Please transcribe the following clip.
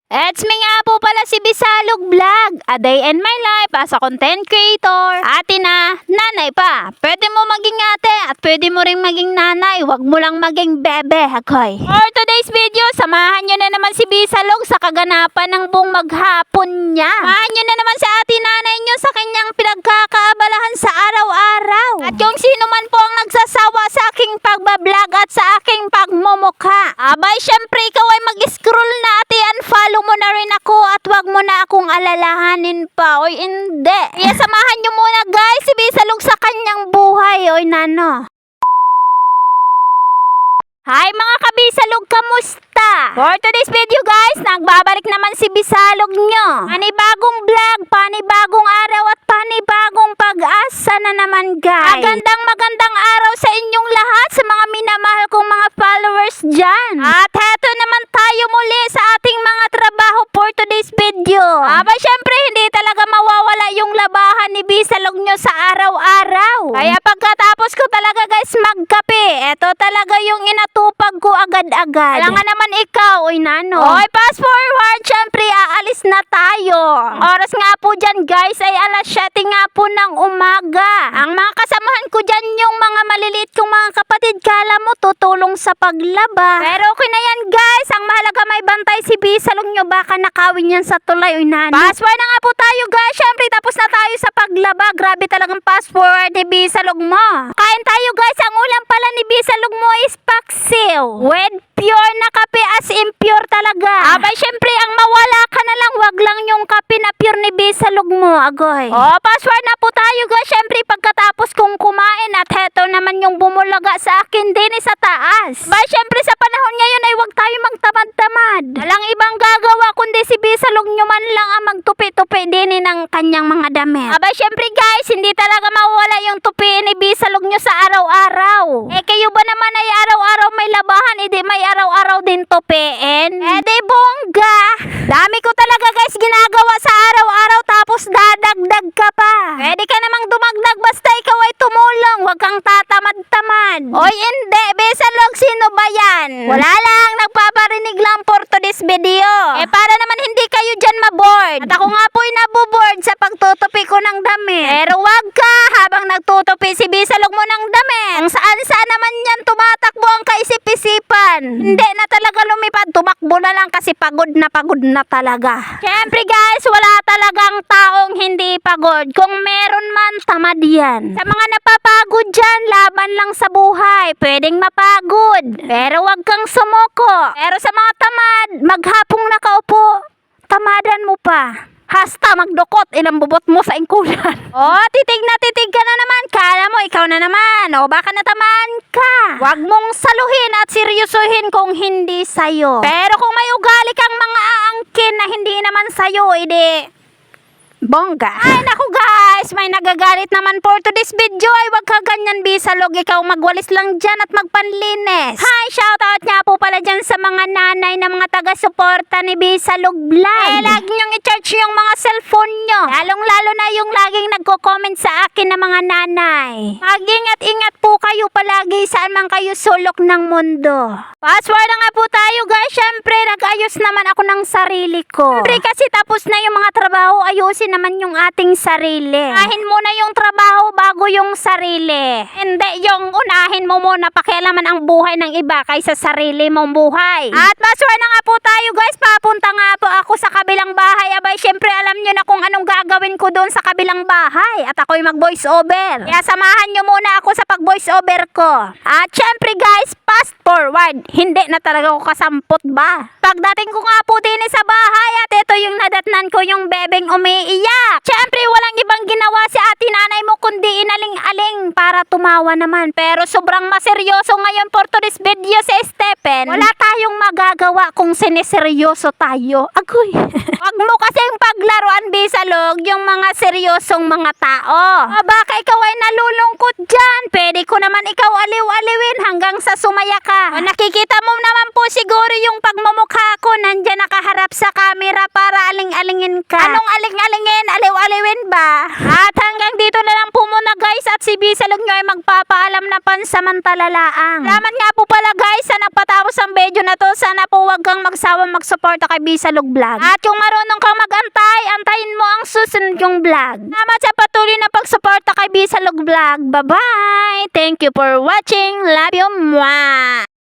It's me nga po pala si Bisalog Vlog, a day in my life as a content creator. Ate na, nanay pa. Pwede mo maging ate at pwede mo ring maging nanay. Huwag mo lang maging bebe, hakoy. For today's video, samahan nyo na naman si Bisalog sa kaganapan ng buong maghapon niya. Samahan nyo na naman si ate nanay nyo sa kanyang pinagkakaabalahan sa araw-araw. At kung sino man po ang nagsasawa sa aking pagbablog at sa aking pagmumukha, abay syempre ikaw ay mag-scroll na ate, unfollow mo na rin ako at wag mo na akong alalahanin pa. Oy, hindi. Kaya samahan nyo muna guys si Bisalog sa kanyang buhay. Oy, nano. Hi mga kabisalog, kamusta? For today's video guys, nagbabalik naman si Bisalog nyo. Panibagong vlog, panibagong araw at panibagong pag-asa na naman guys. Magandang araw sa inyong lahat, sa mga minamahal kong mga followers dyan. At heto naman tayo muli sa ating mga trabaho for today's video. Aba syempre hindi talaga mawawala yung labahan ni Bisalog nyo sa araw-araw. Kaya pagkatapos ko talaga guys magkape, eto talaga yung inatupag ko agad-agad. Kaya nga naman ikaw, oy nano. Oy, fast forward, syempre aalis na tayo. Oras nga po dyan guys ay alas 7 nga po ng umaga. Ang mga kasamahan ko dyan yung mga maliliit kong mga kapatid, kala mo tutulong sa paglaba. Pero okay na yan guys, ang mahalaga may bantay si Bisalog nyo, baka nakawin yan sa tulay, oy nano. Fast forward na nga po tayo guys, syempre tapos na tayo sa paglaba. Grabe talagang fast forward ni Bisalog mo. Kain tayo guys, ang ulam pala ni Bisalog mo is paksiw with pure na kape, as in pure talaga. Abay syempre ang mawala ka na lang, wag lang yung kape na pure ni Bisalog mo, agoy. Password na po tayo guys, syempre pagkatapos kong kumain at heto naman yung bumulaga sa akin din sa taas. Abay syempre sa panahon ngayon ay wag tayo magtamad-tamad. Walang ibang gagawa kundi si Bisalog nyo man lang ang magtupi-tupi din ng kanyang mga damit. Abay syempre guys, hindi talaga mawala yung tupi ni Bisalog nyo sa araw-araw. Eh kayo ba naman ay araw-araw may labahan, hindi may araw-araw din tupiin? Eh di bongga. Dami ko talaga guys ginagawa sa araw-araw tapos dadagdag ka pa. Pwede ka namang dumagdag basta ikaw ay tumulong, wag kang tatamad-tamad. Oy hindi, Bisalog, sino ba yan? Wala lang, nagpaparinig lang for today's video. Eh para naman hindi kayo dyan maboard. At ako nga po'y naboboard sa pagtutupi ko ng damit. Pero wag ka, habang nagtutupi si Bisalog mo ng damit, kung saan-saan naman yan tumatakbo ang kaisip-isipan. Hindi na talaga lumipad, tumakbo na lang kasi pagod na talaga. Syempre guys, wala talagang taong hindi pagod. Kung meron man, tamad yan. Sa mga napapagod dyan, laban lang sa buhay. Pwedeng mapagod, pero wag kang sumuko. Pero sa mga tamad, maghapong nakaupo, tamadan mo pa. Hasta magdukot, inambubot mo sa ingkulan. Titig na titig ka na naman. Kala mo, ikaw na naman. Baka natamaan ka. Huwag mong saluhin at seryosuhin kung hindi sayo. Pero kung may ugali kang mga aangkin na hindi naman sayo, edi bongga. Ay naku guys, may nagagalit naman for today's video. Ay wag ka ganyan Bisalog, ikaw magwalis lang dyan at magpanlinis. Hi, shoutout nga po pala dyan sa mga nanay na mga taga-suporta ni Bisalog Vlog. Eh lagi nyong i-charge yung mga cellphone nyo, lalong lalo na yung laging nagko-comment sa akin na mga nanay. Mag-ingat-ingat po kayo palagi saan man kayo sulok ng mundo. Password na nga po tayo guys, syempre nag-ayos naman ako ng sarili ko. Syempre kasi tapos na yung mga trabaho, ayusin naman yung ating sarili. Unahin muna yung trabaho bago yung sarili. Hindi yung unahin mo muna pakialaman ang buhay ng iba kaysa sarili mong buhay. At password na nga po tayo guys, papunta nga po ako sa kabilang bahay. Abay syempre alam nyo na kung anong gagawin ko doon sa kabilang bahay. At ako'y mag voice over. Kaya samahan nyo muna ako sa pag voice over ko. At syempre guys, fast forward, hindi na talaga ako kasampot ba? Pagdating ko nga po din sa bahay at ito yung nadatnan ko yung bebeng umiiyak. Syempre walang ibang ginawa si ate nanay mo kundi inaling-aling para tumawa naman. Pero sobrang maseryoso ngayon for today's video si Stephen. Wala tayong magagawa kung sineseryoso tayo. Agoy. Wag mo kasing paglaruan Bisalog yung mga seryosong mga tao. Baka ikaw ay nalulungkot dyan. Pwede ko naman ikaw aliw-aliwin hanggang sa sumaya ka. Nakikita mo naman po siguro yung pagmumukha ko, nandyan nakaharap sa camera para aling-alingin ka. Anong aling-alingin? Aliw-aliwin ba? At hanggang dito na lang po muna guys, at si Bisalog nyo ay magpapaalam na pansamantala laang. Salamat nga po pala guys sa nagpatapos ang video na to. Sana po wag kang magsawang magsuporta kay Bisalog Vlog. At yung marunong kang magantay, antayin mo ang susunod yung vlog. Salamat sa patuloy na pagsuporta kay Bisalog Vlog. Bye-bye! Thank you for watching. Love you, mwah!